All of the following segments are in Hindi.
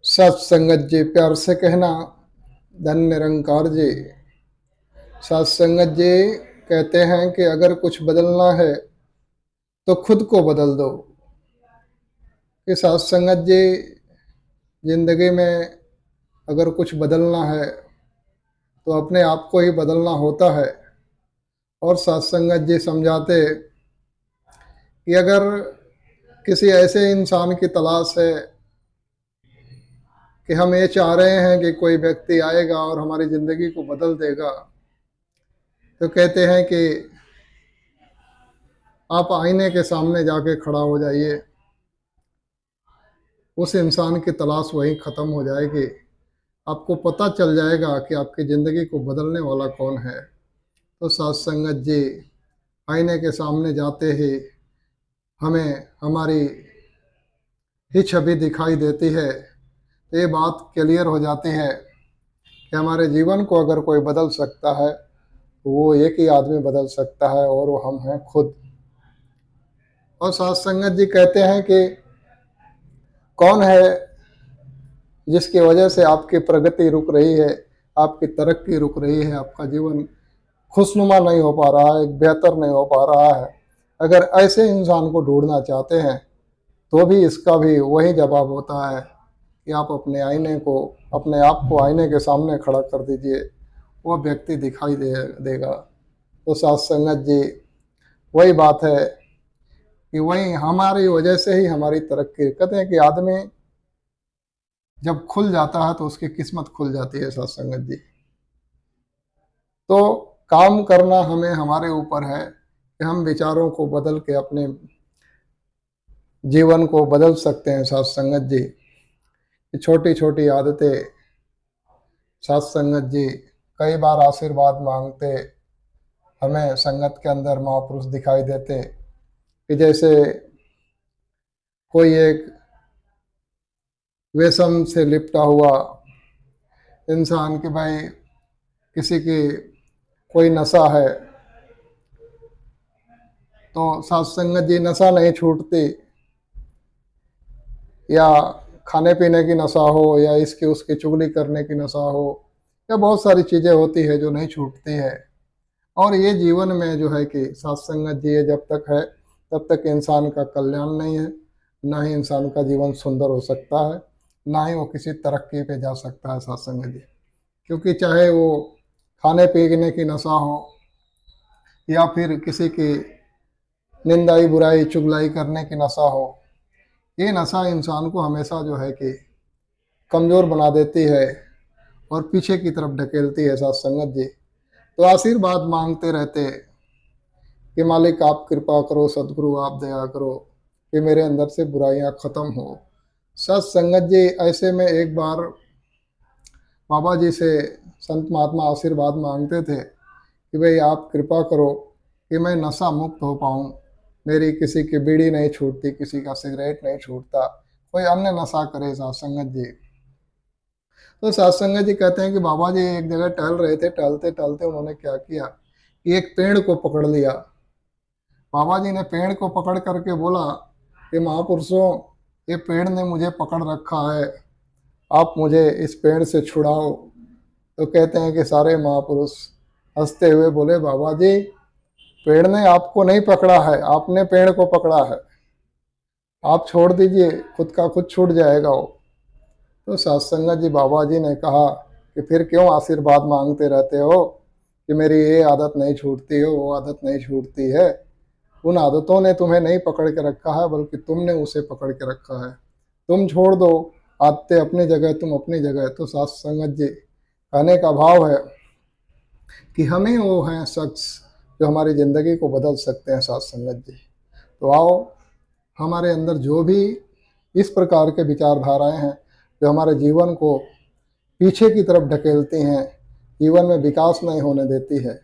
सत्संगत जी प्यार से कहना, धन निरंकार जी। सत्संगत जी कहते हैं कि अगर कुछ बदलना है तो खुद को बदल दो। कि सत्संगत जी, जिंदगी में अगर कुछ बदलना है तो अपने आप को ही बदलना होता है। और सत्संगत जी समझाते कि अगर किसी ऐसे इंसान की तलाश है कि हम ये चाह रहे हैं कि कोई व्यक्ति आएगा और हमारी ज़िंदगी को बदल देगा, तो कहते हैं कि आप आईने के सामने जाके खड़ा हो जाइए। उस इंसान की तलाश वहीं ख़त्म हो जाएगी। आपको पता चल जाएगा कि आपकी ज़िंदगी को बदलने वाला कौन है। तो सत्संगत जी, आईने के सामने जाते ही हमें हमारी ही छवि दिखाई देती है। तो ये बात क्लियर हो जाती है कि हमारे जीवन को अगर कोई बदल सकता है तो वो एक ही आदमी बदल सकता है, और वो हम हैं खुद। और सत्संगत जी कहते हैं कि कौन है जिसकी वजह से आपकी प्रगति रुक रही है, आपकी तरक्की रुक रही है, आपका जीवन खुशनुमा नहीं हो पा रहा है, बेहतर नहीं हो पा रहा है। अगर ऐसे इंसान को ढूंढना चाहते हैं तो भी इसका भी वही जवाब होता है कि आप अपने आप को आईने के सामने खड़ा कर दीजिए, वो व्यक्ति दिखाई देगा। तो सत्संगत जी, वही बात है कि वही हमारी वजह से ही हमारी तरक्की। कहते हैं कि आदमी जब खुल जाता है तो उसकी किस्मत खुल जाती है। सत्संगत जी, तो काम करना हमें हमारे ऊपर है कि हम विचारों को बदल के अपने जीवन को बदल सकते हैं। सत्संगत जी, छोटी छोटी आदतें। सत्संगत जी, कई बार आशीर्वाद मांगते हमें संगत के अंदर महापुरुष दिखाई देते कि जैसे कोई एक व्यसन से लिपटा हुआ इंसान, कि भाई किसी की कोई नशा है तो सत्संगत जी, नशा नहीं छूटती, या खाने पीने की नशा हो, या इसकी उसकी चुगली करने की नशा हो, या बहुत सारी चीज़ें होती है जो नहीं छूटती है। और ये जीवन में जो है कि सत्संगत जी, ये जब तक है तब तक इंसान का कल्याण नहीं है, ना ही इंसान का जीवन सुंदर हो सकता है, ना ही वो किसी तरक्की पे जा सकता है। सत्संगत जी, क्योंकि चाहे वो खाने पीने की नशा हो, या फिर किसी की निंदाई बुराई चुगलाई करने की नशा हो, ये नशा इंसान को हमेशा जो है कि कमज़ोर बना देती है और पीछे की तरफ ढकेलती है। सत्संगत जी, तो आशीर्वाद मांगते रहते कि मालिक आप कृपा करो, सदगुरु आप दया करो कि मेरे अंदर से बुराइयां ख़त्म हो। सत्संगत जी, ऐसे में एक बार बाबा जी से संत महात्मा आशीर्वाद मांगते थे कि भाई आप कृपा करो कि मैं नशा मुक्त हो पाऊँ। मेरी किसी की बीड़ी नहीं छूटती, किसी का सिगरेट नहीं छूटता, कोई अन्य नशा करे। सत्संगत जी, तो सत्संगत जी कहते हैं कि बाबा जी एक जगह टहल रहे थे, टहलते टहलते उन्होंने क्या किया कि एक पेड़ को पकड़ लिया। बाबा जी ने पेड़ को पकड़ करके बोला कि महापुरुषों, ये पेड़ ने मुझे पकड़ रखा है, आप मुझे इस पेड़ से छुड़ाओ। तो कहते हैं कि सारे महापुरुष हंसते हुए बोले, बाबा जी, पेड़ ने आपको नहीं पकड़ा है, आपने पेड़ को पकड़ा है, आप छोड़ दीजिए, खुद का खुद छूट जाएगा वो। तो सत्संगत जी, बाबा जी ने कहा कि फिर क्यों आशीर्वाद मांगते रहते हो कि मेरी ये आदत नहीं छूटती हो, वो आदत नहीं छूटती है। उन आदतों ने तुम्हें नहीं पकड़ के रखा है, बल्कि तुमने उसे पकड़ के रखा है। तुम छोड़ दो, आदतें अपनी जगह, तुम अपनी जगह। तो सत्संगत जी, कहने का भाव है कि हमें वो हैं शख्स जो हमारी ज़िंदगी को बदल सकते हैं। सत्संगत जी, तो आओ, हमारे अंदर जो भी इस प्रकार के विचारधाराएं हैं जो हमारे जीवन को पीछे की तरफ ढकेलती हैं, जीवन में विकास नहीं होने देती है,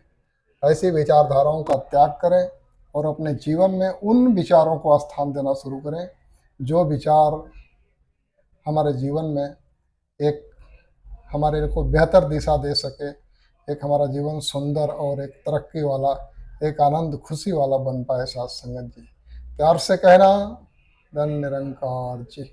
ऐसी विचारधाराओं का त्याग करें और अपने जीवन में उन विचारों को स्थान देना शुरू करें जो विचार हमारे जीवन में एक हमारे को बेहतर दिशा दे सके, एक हमारा जीवन सुंदर और एक तरक्की वाला, एक आनंद खुशी वाला बन पाए। सत्संगत जी, प्यार से कहना, धन निरंकार जी।